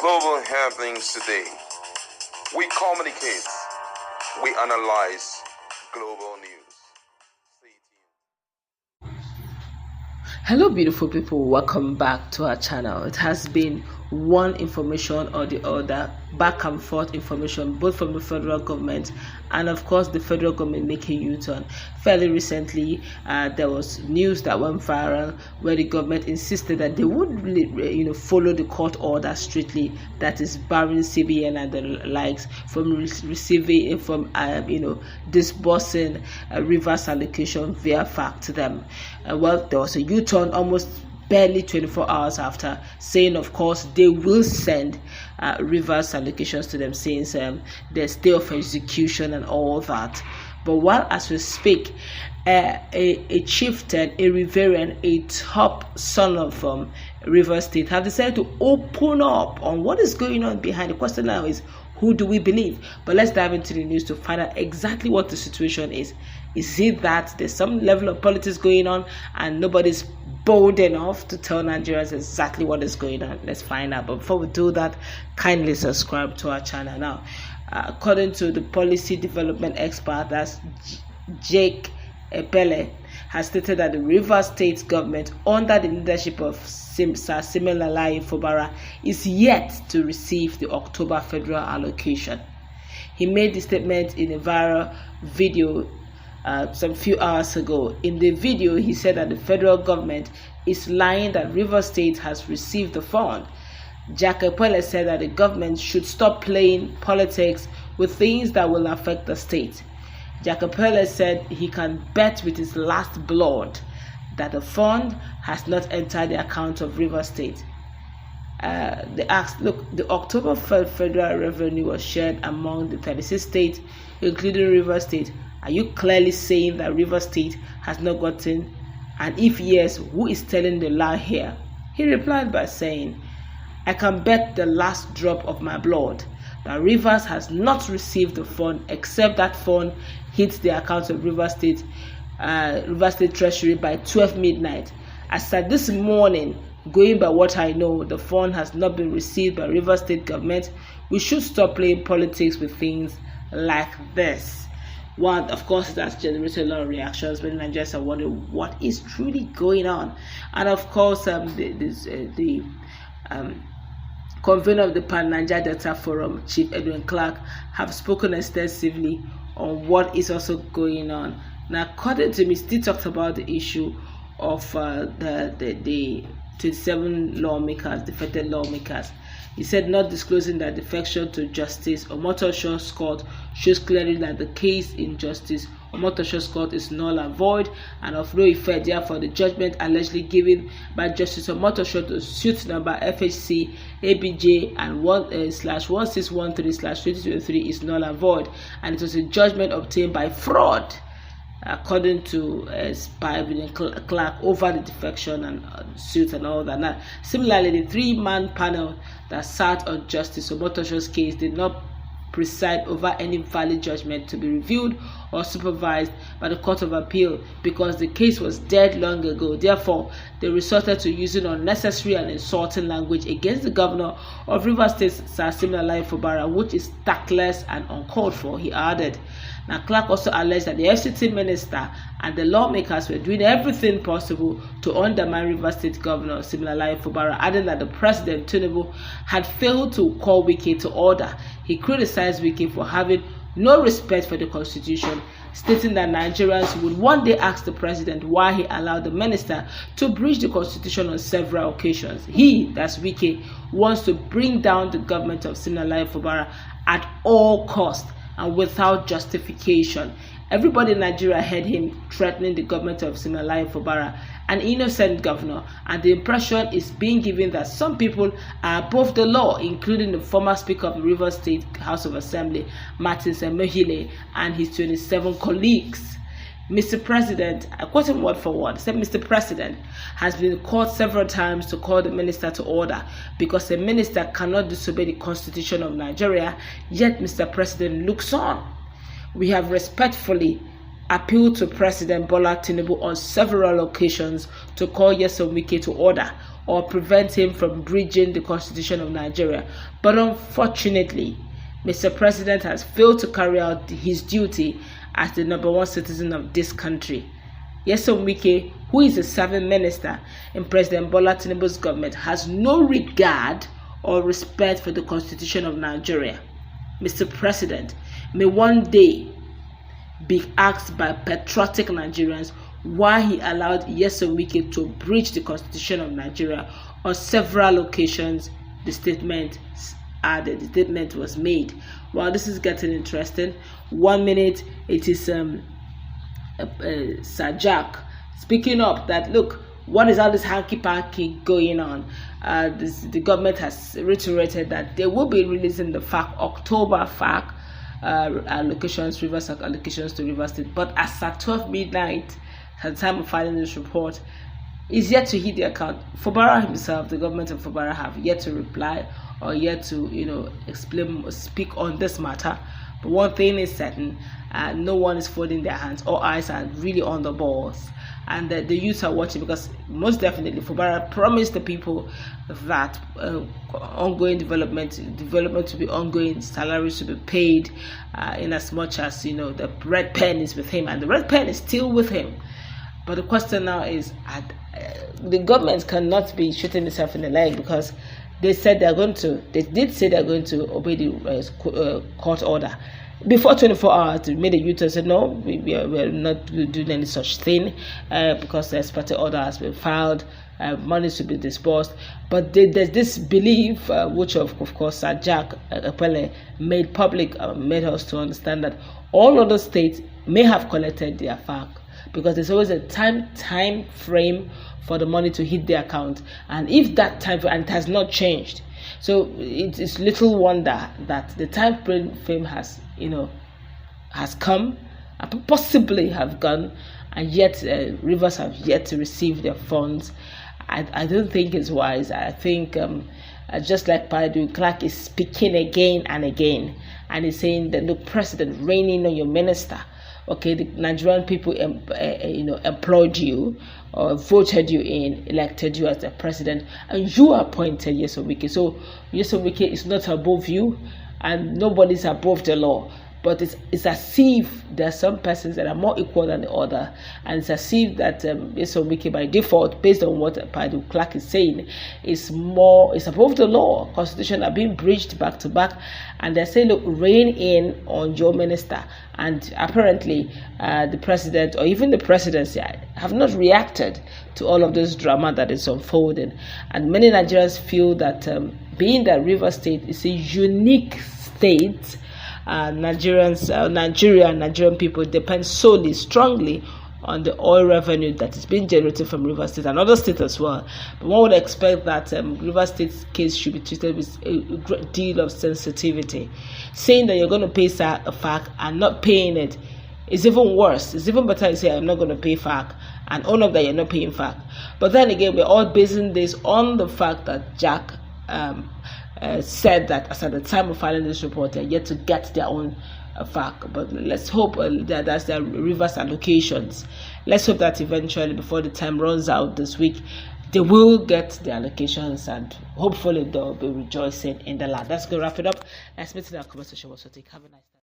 global happenings today. We communicate, we analyze global news. Stay tuned. Hello beautiful people, welcome back to our channel. It has been one information or the other, back and forth information, both from the federal government and of course the federal government making U-turn. Fairly recently there was news that went viral where the government insisted that they would really, follow the court order strictly, that is barring CBN and the likes from receiving disbursing reverse allocation via fact to them. Well, there was a U-turn almost barely 24 hours after, saying of course they will send reverse allocations to them since the stay of execution and all that. But while as we speak, a chieftain, a Riverian, a top son of Rivers State have decided to open up on what is going on behind. The question now is, who do we believe? But let's dive into the news to find out exactly what the situation is. Is it that there's some level of politics going on and nobody's bold enough to tell Nigerians exactly what is going on? Let's find out. But before we do that, kindly subscribe to our channel. Now, according to the policy development expert, that's Jake Epelle, has stated that the Rivers State government, under the leadership of Fubara, is yet to receive the October federal allocation. He made the statement in a viral video some few hours ago. In the video, he said that the federal government is lying that Rivers State has received the fund. Jack Epelle said that the government should stop playing politics with things that will affect the state. Jack Epelle said he can bet with his last blood that the fund has not entered the account of Rivers State. They asked, look, the October federal revenue was shared among the 36 states, including Rivers State. Are you clearly saying that Rivers State has not gotten? And if yes, who is telling the lie here? He replied by saying, I can bet the last drop of my blood that Rivers has not received the fund, except that fund hit the account of Rivers State Treasury by 12 midnight. As said this morning, going by what I know, the fund has not been received by Rivers State government. We should stop playing politics with things like this. One, of course, it has generated a lot of reactions when Nigerians are wondering what is truly going on. And of course, the convener of the Pan-Niger Delta Forum, Chief Edwin Clark, have spoken extensively on what is also going on. Now, according to me, he talked about the issue of the 27 lawmakers, defected lawmakers. He said not disclosing that defection to Justice Omotoso's court shows clearly that the case in Justice Omotoso's court is null and void and of no effect. Therefore, the judgment allegedly given by Justice Omotoso to suit number FHC ABJ and 1/1613/2023 is null and void, and it was a judgment obtained by fraud, according to Pa Edwin Clark, over the defection and suit and all that. Now, similarly, the three-man panel that sat on Justice Omotoso's case did not preside over any valid judgment to be reviewed or supervised by the Court of Appeal because the case was dead long ago. Therefore, they resorted to using unnecessary and insulting language against the governor of Rivers State, Fubara, which is tactless and uncalled for, he added. Now, Clark also alleged that the FCT minister and the lawmakers were doing everything possible to undermine Rivers State Governor Fubara, adding that the president, Tinubu, had failed to call Wike to order. He criticized Wike for having no respect for the constitution, stating that Nigerians would one day ask the president why he allowed the minister to breach the constitution on several occasions. He, that's Wike, wants to bring down the government of Fubara at all costs and without justification. Everybody in Nigeria heard him threatening the government of Fubara, an innocent governor, and the impression is being given that some people are above the law, including the former Speaker of the Rivers State House of Assembly, Martin Semohile, and his 27 colleagues. Mr. President, I quote him word for word, said Mr. President has been called several times to call the minister to order because a minister cannot disobey the Constitution of Nigeria, yet Mr. President looks on. We have respectfully appealed to President Bola Tinubu on several occasions to call Nyesom Wike to order. or prevent him from breaching the Constitution of Nigeria. But unfortunately, Mr. President has failed to carry out his duty as the #1 citizen of this country. Nyesom Wike, who is a serving minister in President Bola Tinubu's government, has no regard or respect for the Constitution of Nigeria. Mr. President may one day be asked by patriotic Nigerians why he allowed Nyesom Wike to breach the Constitution of Nigeria on several occasions. The statement was made. Well, this is getting interesting. 1 minute it is Sir Jack speaking up that, look, what is all this hanky-panky going on? The government has reiterated that they will be releasing the October FAC allocations, Rivers allocations to Rivers State. But as at 12 midnight, at the time of filing this report, is yet to hit the account. Fubara himself, the government of Fubara, have yet to reply or yet to, explain or speak on this matter. But one thing is certain, no one is folding their hands. All eyes are really on the balls. And the youth are watching, because most definitely Fubara promised the people that ongoing development to be ongoing, salaries to be paid, in as much as, the red pen is with him. And the red pen is still with him. But the question now is, the government cannot be shooting itself in the leg, because they did say they're going to obey the court order. Before 24 hours, they made a U-turn and said, no, we are not doing any such thing, because the ex-parte order has been filed, money to be disbursed. But there's this belief, which of course Sir Jack Epelle made public, made us to understand that all other states may have collected their FAC, because there's always a time frame for the money to hit the account, and if that time, and it has not changed, so it's little wonder that the time frame has come, and possibly have gone, and yet Rivers have yet to receive their funds. I don't think it's wise. I think just like Pa Edwin Clark is speaking again and again, and he's saying that, look, President, rein in on your minister. Okay, the Nigerian people, employed you or voted you in, elected you as the president, and you appointed Nyesom Wike. So Nyesom Wike is not above you, and nobody's above the law. But it's as if there are some persons that are more equal than the other, and it's as if that Nyesom Wike, by default, based on what Pa Edwin Clark is saying, is above the law. Constitution are being breached back to back, and they're saying, look, rein in on your minister. And apparently, the president or even the presidency have not reacted to all of this drama that is unfolding. And many Nigerians feel that being that Rivers State is a unique state, Nigerian people depend strongly on the oil revenue that is being generated from Rivers State and other states as well. But one would expect that Rivers State's case should be treated with a great deal of sensitivity. Saying that you're going to pay a FAC and not paying it is even worse. It's even better to say, I'm not going to pay FAC, and own up that you're not paying FAC. But then again, we're all basing this on the fact that Jack said that as at the time of filing this report, they're yet to get their own FAC. But let's hope that that's their Rivers allocations. Let's hope that eventually, before the time runs out this week, they will get the allocations, and hopefully they'll be rejoicing in the land. That's going to wrap it up. Let's meet in our conversation. Have a nice day.